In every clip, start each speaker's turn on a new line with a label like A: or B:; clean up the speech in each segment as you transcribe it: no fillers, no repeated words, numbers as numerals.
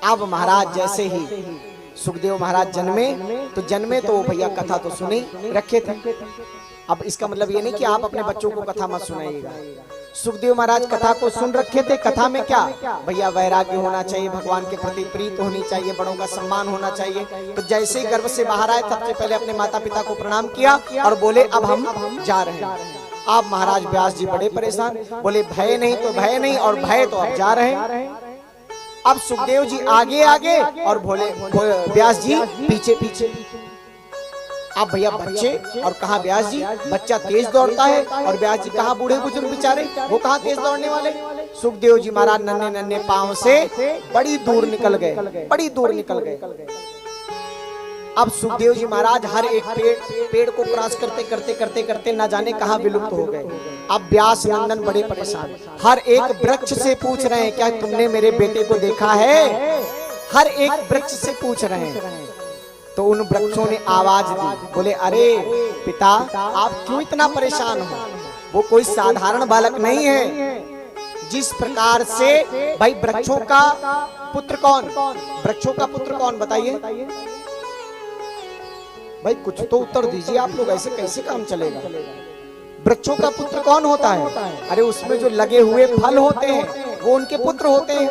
A: अब महाराज जैसे ही सुखदेव महाराज जन्मे तो भैया कथा तो सुने रखे थे। अब इसका मतलब ये नहीं कि आप अपने बच्चों को कथा मत सुनाइएगा। सुखदेव महाराज कथा को सुन रखे थे। कथा में क्या भैया वैराग्य होना चाहिए, भगवान के प्रति प्रीत होनी चाहिए, बड़ों का सम्मान होना चाहिए। तो जैसे ही गर्भ से बाहर आए सबसे पहले अपने माता पिता को प्रणाम किया और बोले अब हम जा रहे हैं। अब महाराज व्यास जी बड़े परेशान, बोले भय नहीं तो भय नहीं, और भय तो अब जा रहे हैं। अब सुखदेव जी आगे आगे और भोले व्यास जी पीछे पीछे। अब भैया बच्चे और कहा व्यास जी, बच्चा तेज दौड़ता है और व्यास जी कहा बूढ़े बुजुर्ग बेचारे, वो कहा तेज दौड़ने वाले। सुखदेव जी महाराज नन्हे नन्हे पांव से बड़ी दूर निकल गए, बड़ी दूर निकल गए। अब सुखदेव जी महाराज हर एक पेड़ को क्रॉस करते करते करते करते न जाने कहां विलुप्त हो गए। अब व्यास नंदन बड़े परेशान, हर एक वृक्ष से पूछ रहे हैं क्या तुमने मेरे बेटे को देखा है? हर एक वृक्ष से पूछ रहे हैं। तो उन वृक्षों ने आवाज दी, बोले अरे पिता आप क्यों इतना परेशान हो? वो कोई साधारण बालक नहीं है। जिस प्रकार से भाई वृक्षों का पुत्र कौन, वृक्षों का पुत्र कौन बताइए भाई, कुछ तो उत्तर दीजिए आप लोग, ऐसे कैसे काम चलेगा? वृक्षों का पुत्र कौन होता है? अरे उसमें जो लगे हुए फल होते हैं वो उनके पुत्र होते हैं,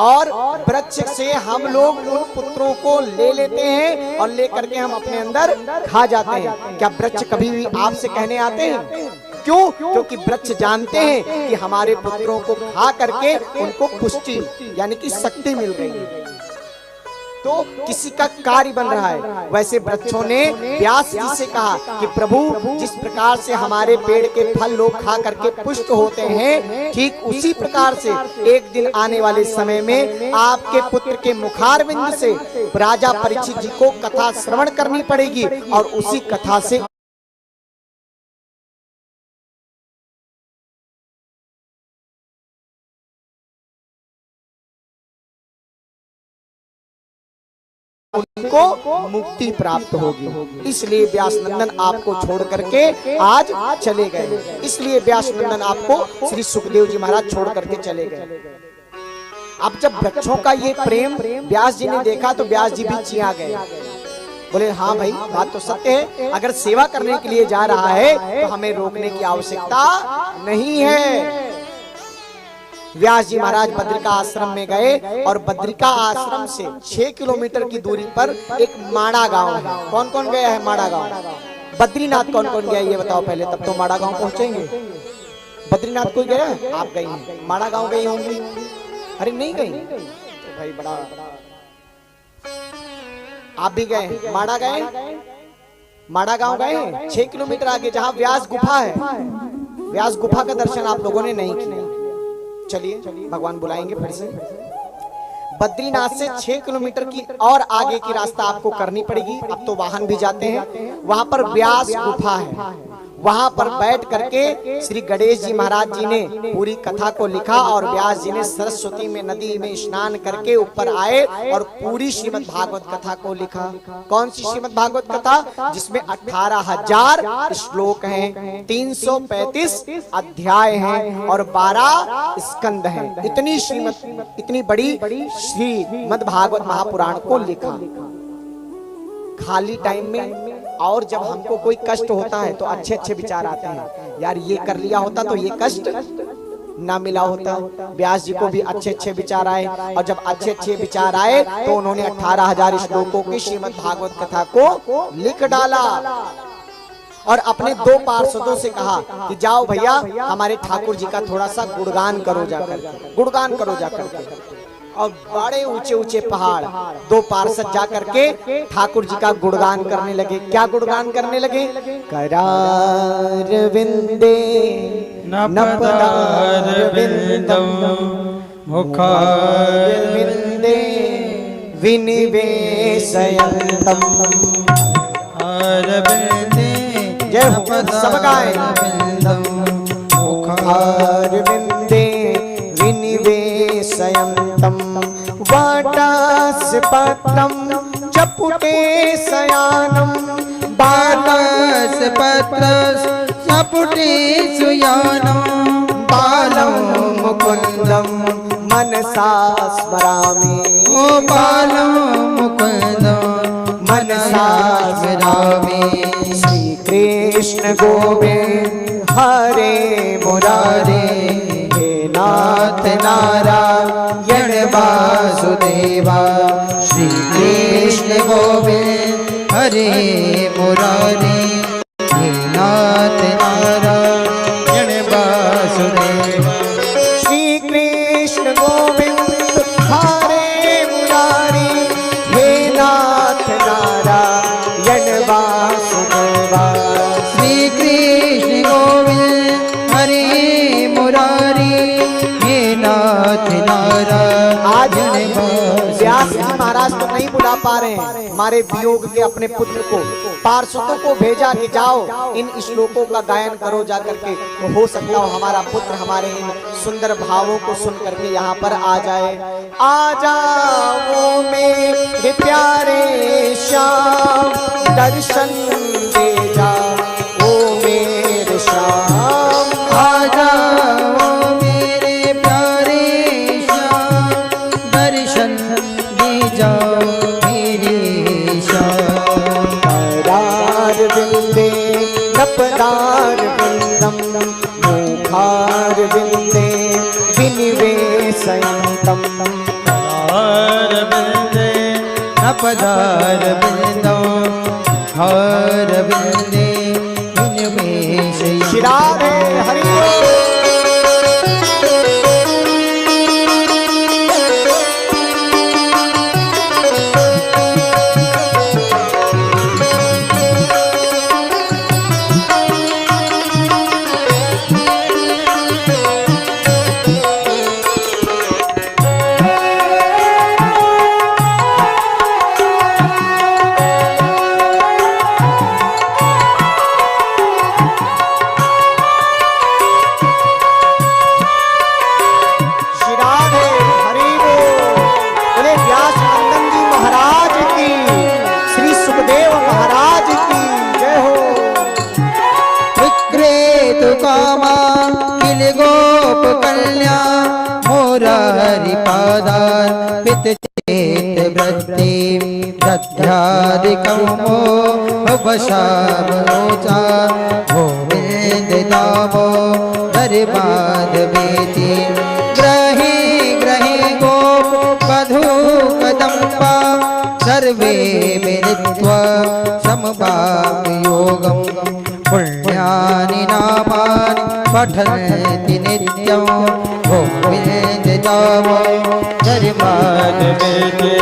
A: और वृक्ष से हम लोग उन पुत्रों को ले लेते हैं और लेकर के हम अपने अंदर खा जाते हैं। क्या वृक्ष कभी भी आपसे कहने आते हैं? क्यों? क्योंकि वृक्ष जानते हैं कि हमारे पुत्रों को खा करके उनको पुष्टि यानी कि शक्ति मिल गई है, तो किसी का कार्य बन रहा है। वैसे वृक्षों ने व्यास जी से कहा कि प्रभु जिस प्रकार से हमारे पेड़ के फल लोग खा करके पुष्ट होते हैं, ठीक उसी प्रकार से एक दिन आने वाले समय में आपके पुत्र के मुखारविंद से राजा परीक्षित जी को कथा श्रवण करनी पड़ेगी, और उसी कथा से उनको मुक्ति प्राप्त होगी। इसलिए व्यास नंदन आपको छोड़ करके आज चले गए। इसलिए व्यास नंदन आपको श्री सुखदेव जी महाराज छोड़ करके चले गए। अब जब वृक्षों का ये प्रेम व्यास जी ने देखा तो व्यास जी भी चिया गए, बोले हाँ भाई बात तो सत्य है, अगर सेवा करने के लिए जा रहा है तो हमें रोकने की आवश्यकता नहीं है। व्यास जी महाराज बद्रिका आश्रम में गए और बद्रिका आश्रम से 6 किलोमीटर की दूरी पर एक माड़ा गांव है। कौन कौन गया है माड़ा गांव? बद्रीनाथ कौन कौन गया ये बताओ पहले, तब तो माड़ा गांव पहुंचेंगे। बद्रीनाथ कोई गया? आप गई हैं। माड़ा गांव गई होंगी? अरे नहीं गई तो भाई बड़ा, आप भी गए? माड़ा गए? माड़ा गांव गए 6 किलोमीटर आगे जहां व्यास गुफा है। व्यास गुफा का दर्शन आप लोगों ने नहीं किया। चलिए भगवान बुलाएंगे फिर से। बद्रीनाथ से 6 किलोमीटर की और आगे की रास्ता आपको करनी पड़ेगी। अब तो वाहन भी जाते हैं। वहां पर व्यास गुफा है, वहां पर बैठ करके श्री गणेश जी महाराज जी ने पूरी कथा को लिखा, और व्यास जी ने सरस्वती में नदी में स्नान करके ऊपर आए और पूरी श्रीमद् भागवत कथा को लिखा। कौन सी श्रीमद् भागवत कथा? जिसमें 18,000 श्लोक हैं, 335 अध्याय हैं और 12 स्कंद हैं। इतनी बड़ी श्रीमद् भागवत महापुराण को लिखा। खाली टाइम में और जब हमको कोई कष्ट होता है तो अच्छे अच्छे विचार आते हैं, यार ये कर लिया होता तो ये कष्ट ना मिला होता। व्यास जी को भी अच्छे अच्छे विचार आए, और जब अच्छे अच्छे विचार आए तो उन्होंने 18,000 श्लोकों की श्रीमद् भागवत कथा को लिख डाला, और अपने 2 पार्षदों से कहा कि जाओ भैया हमारे ठाकुर जी का थोड़ा सा गुणगान करो जाकर, गुणगान करो जाकर। और बड़े ऊंचे ऊंचे पहाड़ 2 पार्षद जाकर के ठाकुर जी का गुणगान करने लगे। क्या गुणगान करने लगे? करार विंदे नपदार विंदम मुखार विंदे विनिवेशयन्तम अरविंदे जय हो सब गाएं। मुखार विंदे विनिवेशयन्तम वाटास्पत्रं चपुटे शयानं वाटास्पत्रं चपुटे शयानं गोपालं मुकुन्दं मनसा स्मरामि
B: गोपालं मुकुन्दं मनसा स्मरामि
A: श्री कृष्ण गोविंद हरे मुरारे हे नाथ नारायण वासुदेवा
B: श्री कृष्ण गोविंद हरे मुरारे हे नाथ नारायण वासुदेवा
A: श्री कृष्ण गोविंद हरे मुरारी हे नाथ नारायण वासुदेवा
B: श्री कृष्ण गोविंद हरे मुरारी हे नाथ नारायण
A: व्यास जी महाराज तो नहीं बुला पा रहे हैं, हमारे वियोग के अपने पुत्र को पार्षदों को भेजा कि जाओ इन श्लोकों का गायन करो जा करके, तो हो सकता हो हमारा पुत्र हमारे इन सुंदर भावों को सुन करके यहाँ पर आ जाए। आ जाओ मेरे प्यारे श्याम दर्शन दे जाओ मेरे श्याम
B: आ जाओ मेरे प्यारे श्याम दर्शन दे जाओ मेरे श्याम
A: तारार बिंदे नपदार बिंदम मुखार बिंदे विनिवेशयन्तम
B: हार बिंदे नपदार बिंदो हार बिंदे विनिवेश
A: श्री राधे हरि बोल। श्री राधे हरि बोल। बोले व्यास नंदन जी महाराज की, श्री सुखदेव महाराज की जय हो।
B: विक्रेतु कामा किल गोप कल्या मोरारी पादार पित चेत वृत्ति दध्यादिकं वशावरोचा गोविंद दामो दरबाद बेति ग्रहे ग्रहे गोप वधू कदम्बा सर्वे मिलित्वा समभाग योगम पुण्यानि नामानि पठन्ति नित्यं गोविंद दामो दरबाद बेति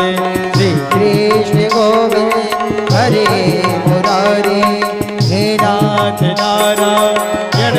B: श्री कृष्ण गोविंद हरे मुरारी हे नाथ नारायण